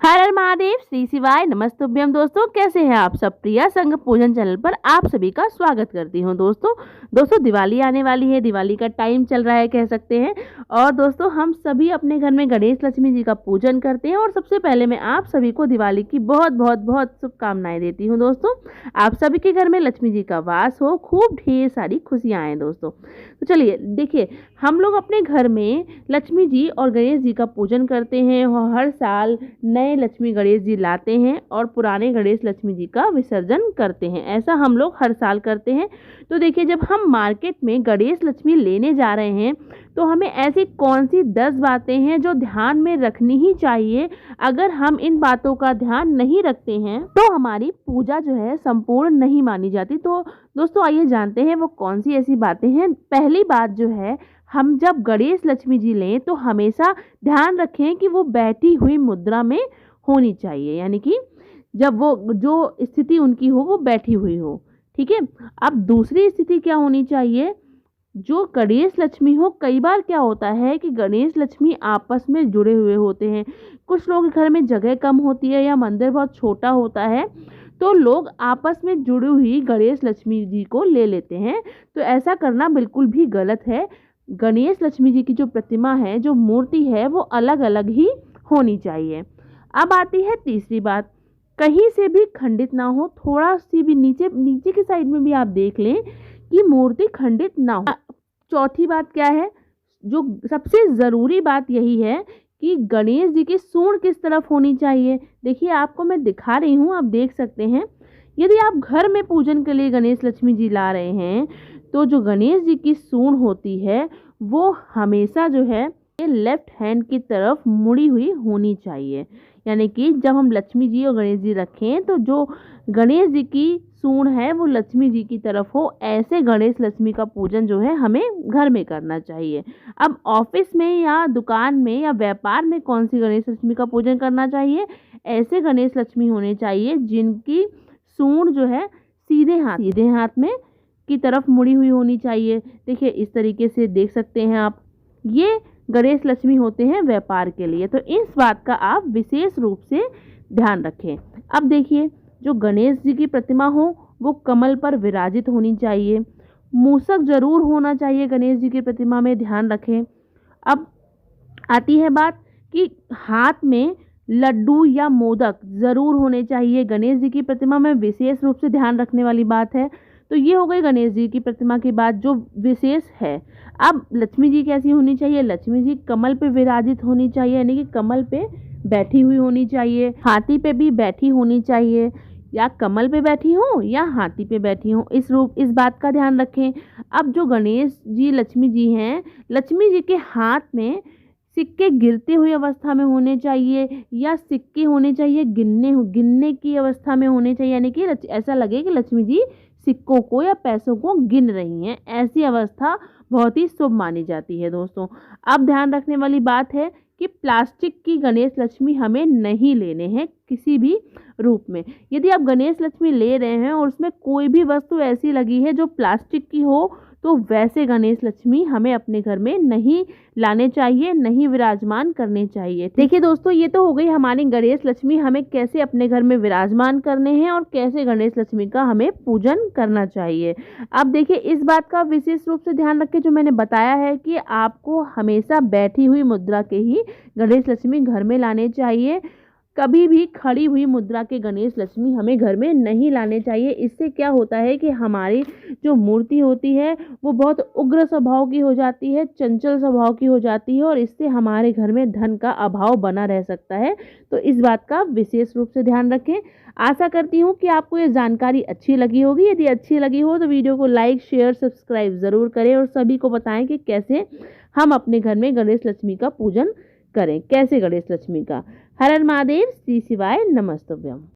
हर हर महादेव, श्री शिवाय नमस्तुभ्यम। दोस्तों कैसे हैं आप सब। प्रिया संग पूजन चैनल पर आप सभी का स्वागत करती हूं। दोस्तों दिवाली आने वाली है, दिवाली का टाइम चल रहा है कह सकते हैं। और दोस्तों हम सभी अपने घर में गणेश लक्ष्मी जी का पूजन करते हैं और सबसे पहले मैं आप सभी को दिवाली की बहुत बहुत बहुत शुभकामनाएं देती हूँ। दोस्तों आप सभी के घर में लक्ष्मी जी का वास हो, खूब ढेर सारी खुशियाँ आए। दोस्तों तो चलिए देखिए, हम लोग अपने घर में लक्ष्मी जी और गणेश जी का पूजन करते हैं और हर साल नए लक्ष्मी गणेश जी लाते हैं और पुराने गणेश लक्ष्मी जी का विसर्जन करते हैं। ऐसा हम लोग हर साल करते हैं। तो देखिए, जब हम मार्केट में गणेश लक्ष्मी लेने जा रहे हैं तो हमें ऐसी कौन सी 10 बातें हैं जो ध्यान में रखनी ही चाहिए। अगर हम इन बातों का ध्यान नहीं रखते हैं तो हमारी पूजा जो है संपूर्ण नहीं मानी जाती। तो दोस्तों आइए जानते हैं वो कौन सी ऐसी बातें हैं। पहली बात जो है, हम जब गणेश लक्ष्मी जी लें तो हमेशा ध्यान रखें कि वो बैठी हुई मुद्रा में होनी चाहिए, यानी कि जब वो जो स्थिति उनकी हो वो बैठी हुई हो। ठीक है। अब दूसरी स्थिति क्या होनी चाहिए, जो गणेश लक्ष्मी हो, कई बार क्या होता है कि गणेश लक्ष्मी आपस में जुड़े हुए होते हैं। कुछ लोग घर में जगह कम होती है या मंदिर बहुत छोटा होता है तो लोग आपस में जुड़ी हुई गणेश लक्ष्मी जी को ले लेते हैं। तो ऐसा करना बिल्कुल भी गलत है। गणेश लक्ष्मी जी की जो प्रतिमा है, जो मूर्ति है, वो अलग अलग ही होनी चाहिए। अब आती है तीसरी बात, कहीं से भी खंडित ना हो, थोड़ा सी भी नीचे नीचे की साइड में भी आप देख लें कि मूर्ति खंडित ना हो। चौथी बात क्या है, जो सबसे ज़रूरी बात यही है कि गणेश जी की सूंड किस तरफ होनी चाहिए। देखिए आपको मैं दिखा रही हूँ, आप देख सकते हैं। यदि आप घर में पूजन के लिए गणेश लक्ष्मी जी ला रहे हैं तो जो गणेश जी की सूंड होती है वो हमेशा जो है लेफ्ट हैंड की तरफ मुड़ी हुई होनी चाहिए। यानी कि जब हम लक्ष्मी जी और गणेश जी रखें तो जो गणेश जी की सूंड है वो लक्ष्मी जी की तरफ हो। ऐसे गणेश लक्ष्मी का पूजन जो है हमें घर में करना चाहिए। अब ऑफिस में या दुकान में या व्यापार में कौन सी गणेश लक्ष्मी का पूजन करना चाहिए, ऐसे गणेश लक्ष्मी होने चाहिए जिनकी सूंड जो है सीधे हाथ में की तरफ मुड़ी हुई होनी चाहिए। देखिए इस तरीके से देख सकते हैं आप, ये गणेश लक्ष्मी होते हैं व्यापार के लिए। तो इस बात का आप विशेष रूप से ध्यान रखें। अब देखिए, जो गणेश जी की प्रतिमा हो वो कमल पर विराजित होनी चाहिए। मूसक जरूर होना चाहिए गणेश जी की प्रतिमा में, ध्यान रखें। अब आती है बात कि हाथ में लड्डू या मोदक जरूर होने चाहिए। गणेश जी की प्रतिमा में विशेष रूप से ध्यान रखने वाली बात है। तो ये हो गई गणेश जी की प्रतिमा की बात जो विशेष है। अब लक्ष्मी जी कैसी होनी चाहिए, लक्ष्मी जी कमल पे विराजित होनी चाहिए, यानी कि कमल पे बैठी हुई होनी चाहिए। हाथी पे भी बैठी होनी चाहिए, या कमल पे बैठी हो या हाथी पे बैठी हो, इस बात का ध्यान रखें। अब जो गणेश जी लक्ष्मी जी हैं, लक्ष्मी जी के हाथ में सिक्के गिरते हुई अवस्था में होने चाहिए या सिक्के होने चाहिए गिनने की अवस्था में होने चाहिए, यानी कि ऐसा लगे कि लक्ष्मी जी सिक्कों को या पैसों को गिन रही हैं। ऐसी अवस्था बहुत ही शुभ मानी जाती है। दोस्तों अब ध्यान रखने वाली बात है कि प्लास्टिक की गणेश लक्ष्मी हमें नहीं लेने हैं किसी भी रूप में। यदि आप गणेश लक्ष्मी ले रहे हैं और उसमें कोई भी वस्तु ऐसी लगी है जो प्लास्टिक की हो तो वैसे गणेश लक्ष्मी हमें अपने घर में नहीं लाने चाहिए, नहीं विराजमान करने चाहिए। देखिए दोस्तों, ये तो हो गई हमारी गणेश लक्ष्मी हमें कैसे अपने घर में विराजमान करने हैं और कैसे गणेश लक्ष्मी का हमें पूजन करना चाहिए। अब देखिए, इस बात का विशेष रूप से ध्यान रखें जो मैंने बताया है कि आपको हमेशा बैठी हुई मुद्रा के ही गणेश लक्ष्मी घर में लाने चाहिए। कभी भी खड़ी हुई मुद्रा के गणेश लक्ष्मी हमें घर में नहीं लाने चाहिए। इससे क्या होता है कि हमारी जो मूर्ति होती है वो बहुत उग्र स्वभाव की हो जाती है, चंचल स्वभाव की हो जाती है और इससे हमारे घर में धन का अभाव बना रह सकता है। तो इस बात का विशेष रूप से ध्यान रखें। आशा करती हूँ कि आपको ये जानकारी अच्छी लगी होगी। यदि अच्छी लगी हो तो वीडियो को लाइक, शेयर, सब्सक्राइब ज़रूर करें और सभी को बताएं कि कैसे हम अपने घर में गणेश लक्ष्मी का पूजन करें, कैसे गणेश लक्ष्मी का। हर हर महादेव, श्री शिवाय नमस्तुभ्यम।